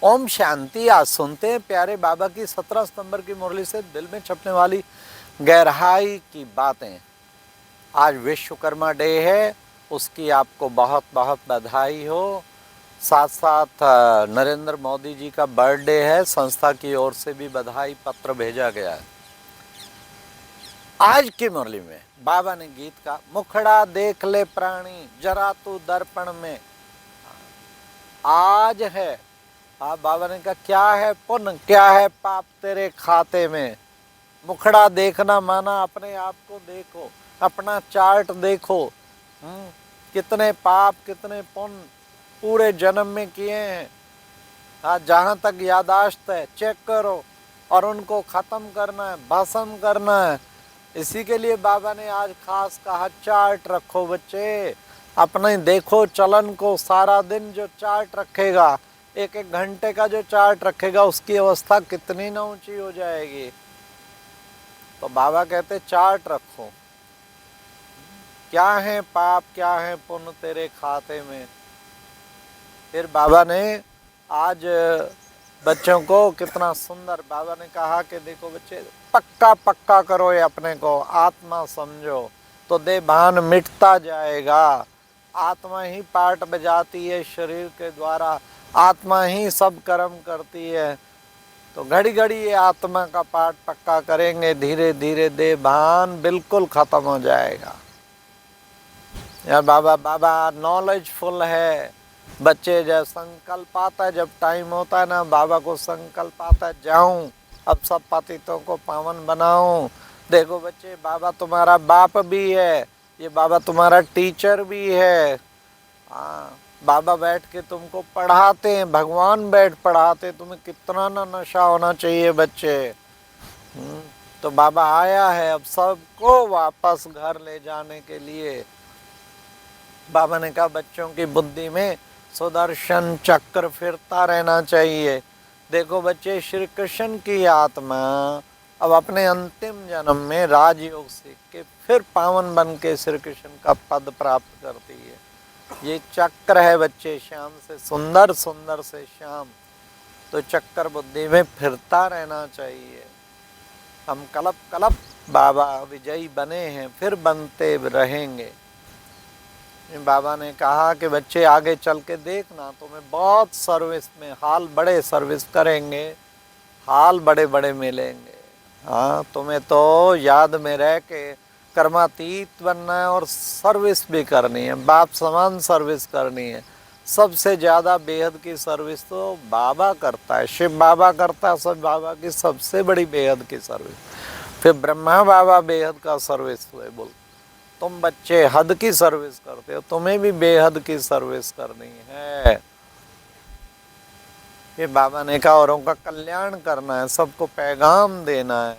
ओम शांति। आज सुनते हैं प्यारे बाबा की 17 सितंबर की मुरली से दिल में छपने वाली गहराई की बातें। आज विश्वकर्मा डे है, उसकी आपको बहुत बहुत बधाई हो। साथ साथ नरेंद्र मोदी जी का बर्थडे है, संस्था की ओर से भी बधाई पत्र भेजा गया है। आज की मुरली में बाबा ने गीत का मुखड़ा देख ले प्राणी जरा तू दर्पण में। आज है, बाबा ने कहा क्या है पुण्य क्या है पाप तेरे खाते में। मुखड़ा देखना माना अपने आप को देखो, अपना चार्ट देखो। कितने पाप कितने पुण्य पूरे जन्म में किए हैं। जहाँ तक यादाश्त है चेक करो और उनको खत्म करना है, भस्म करना है। इसी के लिए बाबा ने आज खास कहा चार्ट रखो बच्चे, अपने देखो चलन को। सारा दिन जो चार्ट रखेगा, एक एक घंटे का जो चार्ट रखेगा, उसकी अवस्था कितनी ना ऊंची हो जाएगी। तो बाबा कहते चार्ट रखो, क्या है पाप क्या है पुण्य तेरे खाते में। फिर बाबा ने आज बच्चों को कितना सुंदर बाबा ने कहा कि देखो बच्चे पक्का पक्का करो ये अपने को, आत्मा समझो तो देहभान मिटता जाएगा। आत्मा ही पाठ बजाती है शरीर के द्वारा, आत्मा ही सब कर्म करती है। तो घड़ी घड़ी ये आत्मा का पाठ पक्का करेंगे, धीरे धीरे देहभान बिल्कुल खत्म हो जाएगा। यार बाबा नॉलेजफुल है। बच्चे जब संकल्प आता है, जब टाइम होता है ना, बाबा को संकल्प आता है जाऊं अब सब पतितों को पावन बनाऊं। देखो बच्चे बाबा तुम्हारा बाप भी है, ये बाबा तुम्हारा टीचर भी है। बाबा बैठ के तुमको पढ़ाते हैं, भगवान बैठ पढ़ाते, तुम्हें कितना ना नशा होना चाहिए बच्चे। तो बाबा आया है अब सबको वापस घर ले जाने के लिए। बाबा ने कहा बच्चों की बुद्धि में सुदर्शन चक्र फिरता रहना चाहिए। देखो बच्चे श्री कृष्ण की आत्मा अब अपने अंतिम जन्म में राजयोग सीख के फिर पावन बन के श्री कृष्ण का पद प्राप्त करती है। ये चक्र है बच्चे, श्याम से सुंदर सुंदर से श्याम। तो चक्कर बुद्धि में फिरता रहना चाहिए। हम कलप कलप बाबा विजयी बने हैं, फिर बनते रहेंगे। बाबा ने कहा कि बच्चे आगे चल के देखना, तुम्हें बहुत सर्विस में हाल बड़े सर्विस करेंगे, हाल बड़े बड़े मिलेंगे। हाँ, तुम्हें तो याद में रह के कर्मातीत बनना है और सर्विस भी करनी है, बाप समान सर्विस करनी है। सबसे ज़्यादा बेहद की सर्विस तो बाबा करता है, शिव बाबा करता है, सब बाबा की सबसे बड़ी बेहद की सर्विस। फिर ब्रह्मा बाबा बेहद का सर्विस हुए। बोल तुम बच्चे हद की सर्विस करते हो, तुम्हें भी बेहद की सर्विस करनी है। ये बाबा ने कहा औरों का कल्याण करना है, सबको पैगाम देना है।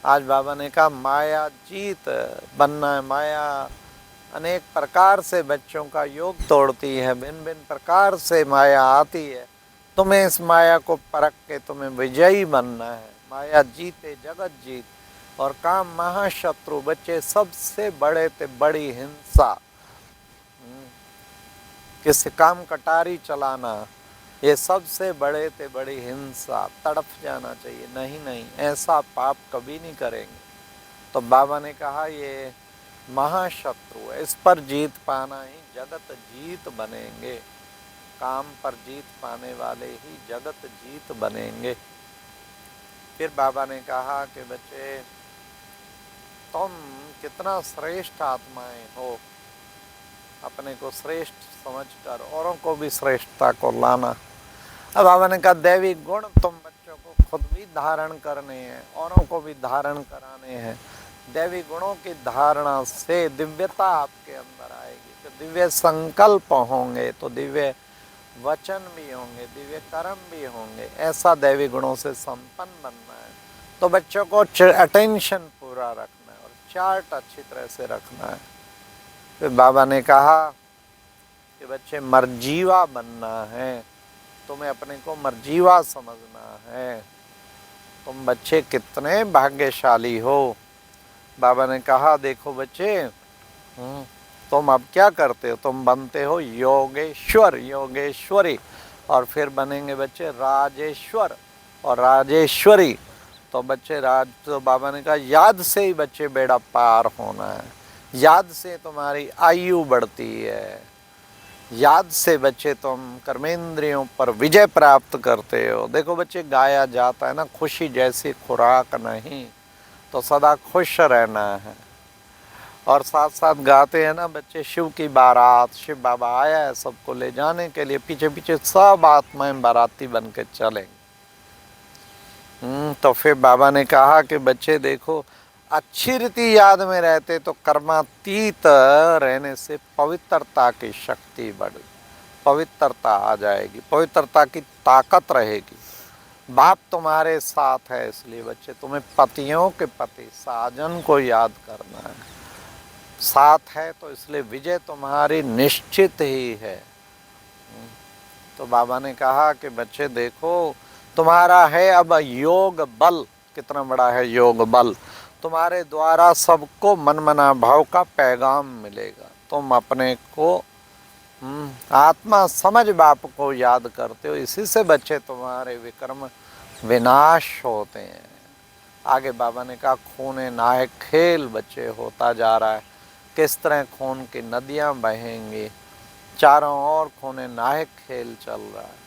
आज बाबा ने कहा माया जीत बनना है। माया अनेक प्रकार से बच्चों का योग तोड़ती है, भिन्न भिन्न प्रकार से माया आती है। तुम्हें इस माया को परख के तुम्हें विजयी बनना है। माया जीते जगत जीत और काम महाशत्रु। बच्चे सबसे बड़े ते बड़ी हिंसा, किसी काम कटारी चलाना, ये सबसे बड़े ते बड़ी हिंसा। तड़प जाना चाहिए, नहीं नहीं ऐसा पाप कभी नहीं करेंगे। तो बाबा ने कहा ये महाशत्रु है, इस पर जीत पाना ही जगत जीत बनेंगे। काम पर जीत पाने वाले ही जगत जीत बनेंगे। फिर बाबा ने कहा कि बच्चे तुम कितना श्रेष्ठ आत्माएं हो, अपने को श्रेष्ठ समझकर औरों को भी श्रेष्ठता को लाना। अब बाबा ने कहा दैवी गुण तुम बच्चों को खुद भी धारण करने हैं, औरों को भी धारण कराने हैं। दैवी गुणों की धारणा से दिव्यता आपके अंदर आएगी। तो दिव्य संकल्प होंगे तो दिव्य वचन भी होंगे, दिव्य कर्म भी होंगे। ऐसा दैवी गुणों से संपन्न बनना है। तो बच्चों को अटेंशन पूरा रखना है और चार्ट अच्छी तरह से रखना है। फिर बाबा ने कहा कि बच्चे मर्जीवा बनना है, तुम्हें अपने को मर्जीवा समझना है। तुम बच्चे कितने भाग्यशाली हो। बाबा ने कहा देखो बच्चे तुम अब क्या करते हो, तुम बनते हो योगेश्वर योगेश्वरी। और फिर बनेंगे बच्चे राजेश्वर और राजेश्वरी। तो बच्चे राज, तो बाबा ने कहा याद से ही बच्चे बेड़ा पार होना है, याद से तुम्हारी आयु बढ़ती है, याद से बच्चे तुम कर्मेंद्रियों पर विजय प्राप्त करते हो। देखो बच्चे, गाया जाता है ना, खुशी जैसी खुराक नहीं, तो सदा खुश रहना है। और साथ साथ गाते हैं ना बच्चे, शिव की बारात, शिव बाबा आया है सबको ले जाने के लिए, पीछे पीछे सब आत्माएं बाराती बन के चलेंगे। तो फिर बाबा ने कहा कि बच्चे देखो, अच्छी रीति याद में रहते तो कर्मातीत रहने से पवित्रता की शक्ति बढ़, पवित्रता आ जाएगी, पवित्रता की ताकत रहेगी। बाप तुम्हारे साथ है, इसलिए बच्चे तुम्हें पतियों के पति साजन को याद करना है, साथ है तो इसलिए विजय तुम्हारी निश्चित ही है। तो बाबा ने कहा कि बच्चे देखो, तुम्हारा है अब योग बल, कितना बड़ा है योग बल, तुम्हारे द्वारा सबको मनमना भाव का पैगाम मिलेगा। तुम अपने को आत्मा समझ बाप को याद करते हो, इसी से बच्चे तुम्हारे विक्रम विनाश होते हैं। आगे बाबा ने कहा खूने नायक खेल बच्चे होता जा रहा है, किस तरह खून की नदियां बहेंगी, चारों ओर खूने नायक खेल चल रहा है।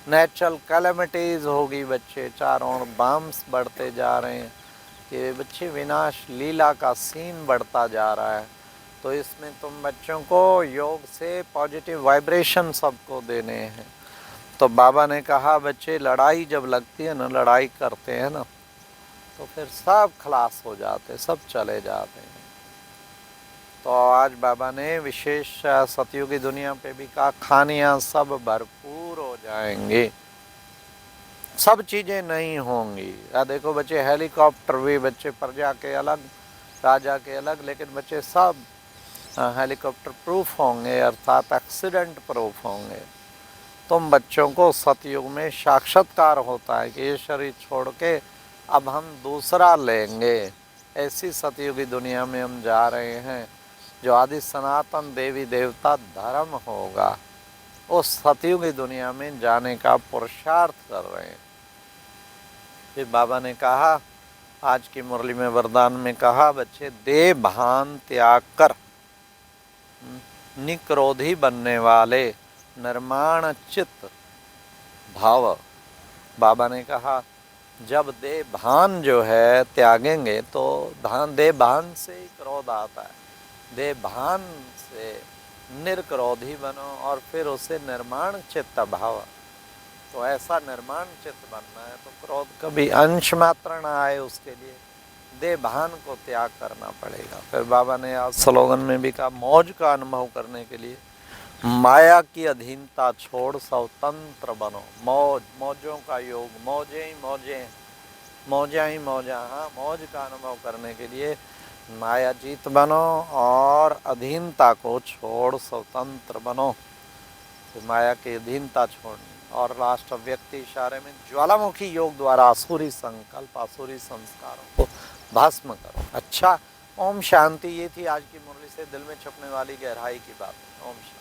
नेचुरल कैलेमिटीज़ होगी बच्चे, चारों ओर बम्स बढ़ते जा रहे हैं, कि बच्चे विनाश लीला का सीन बढ़ता जा रहा है। तो इसमें तुम बच्चों को योग से पॉजिटिव वाइब्रेशन सबको देने हैं। तो बाबा ने कहा बच्चे, लड़ाई जब लगती है ना, लड़ाई करते हैं ना, तो फिर सब खलास हो जाते, सब चले जाते हैं। तो आज बाबा ने विशेष सतयुगी दुनिया पे भी कहा, खानियाँ सब भरपूर हो जाएंगी, सब चीज़ें नहीं होंगी। देखो बच्चे, हेलीकॉप्टर भी बच्चे प्रजा के अलग, राजा के अलग, लेकिन बच्चे सब हेलीकॉप्टर प्रूफ होंगे, अर्थात एक्सीडेंट प्रूफ होंगे। तुम बच्चों को सतयुग में साक्षात्कार होता है कि ये शरीर छोड़ के अब हम दूसरा लेंगे। ऐसी सतयुगी दुनिया में हम जा रहे हैं जो आदि सनातन देवी देवता धर्म होगा, उस सतयुगी दुनिया में जाने का पुरुषार्थ कर रहे हैं। फिर बाबा ने कहा, आज की मुरली में वरदान में कहा बच्चे, देह भान त्याग कर निक्रोधी बनने वाले निर्माण चित्त भाव। बाबा ने कहा जब देह भान जो है त्यागेंगे तो देह भान से ही क्रोध आता है, देह भान से निर्क्रोधी बनो और फिर उसे निर्माण चित्त भाव। तो ऐसा निर्माण चित्त बनना है तो क्रोध कभी अंश मात्र ना आए, उसके लिए देह भान को त्याग करना पड़ेगा। फिर बाबा ने आज स्लोगन में भी कहा, मौज का अनुभव करने के लिए माया की अधीनता छोड़ स्वतंत्र बनो। मौज, मौजों का योग, मौजें ही मौजें, मौजा ही मौजा। हाँ, मौज का अनुभव करने के लिए माया जीत बनो और अधीनता को छोड़ स्वतंत्र बनो। तो माया की अधीनता छोड़नी। और लास्ट व्यक्ति इशारे में ज्वालामुखी योग द्वारा आसुरी संकल्प, आसुरी संस्कारों को भस्म करो। अच्छा, ओम शांति। ये थी आज की मुरली से दिल में छुपने वाली गहराई की बात। ओम शांति।